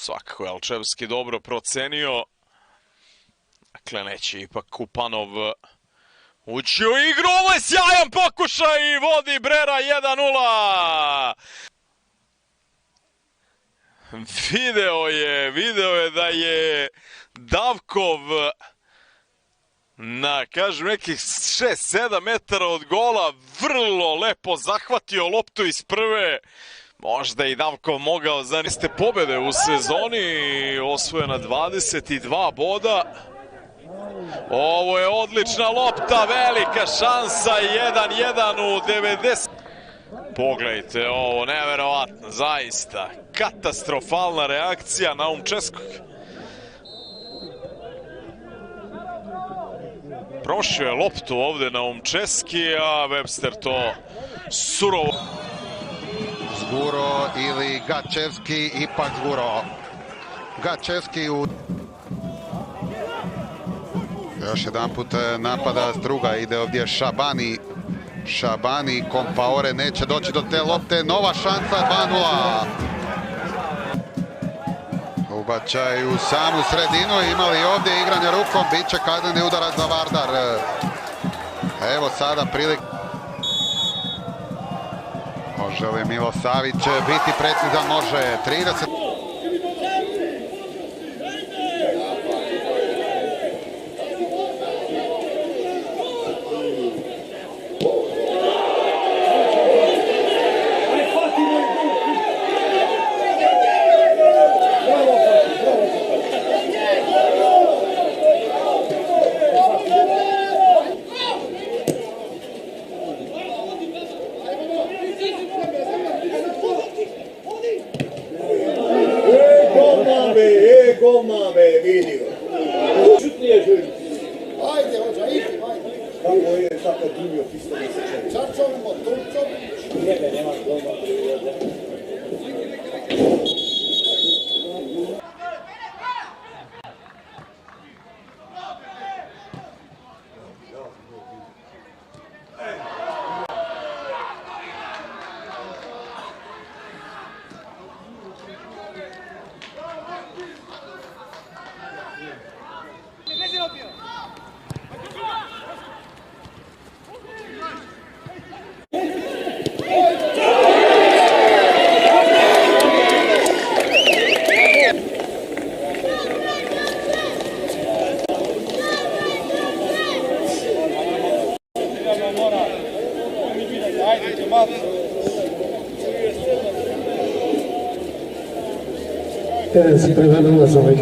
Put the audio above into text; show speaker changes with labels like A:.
A: Svakako je Alčevski dobro procenio. Dakle, neće ipak Kupanov ući u igru. Ovo je sjajan pokušaj i vodi Brera 1:0. Video je da je Davkov na, kažem, nekih 6-7 metara od gola vrlo lepo zahvatio loptu iz prve. Možda i Davkov mogao za niste pobjede u sezoni, osvojena 22 boda. Ovo je odlična lopta, velika šansa, 1:1 u 90. Pogledajte ovo, neverovatno, zaista, katastrofalna reakcija Naumčeskog. Prošio je loptu ovdje Naumčeski, a Webster to surovo.
B: Zguro ili Gačevski, ipak Zguro. Gačevski u... Još jedan put napada s druga, ide ovdje Šabani. Šabani, Kompaore neće doći do te lopte, nova šansa, 2:0. Ubačaj u samu sredinu, imali ovdje igranje rukom, bit će kazneni udarac za Vardar. Evo sada prilika. Može li Milosavić biti precizan? Može. 30.
C: Golmave vidio. Šut nije želio. Ajde, ajde. Kako je tako dimio pisto mjesečan? Čarčovimo, Turčom. Nemaš golmave.
D: Teren si prema nalaza ovaj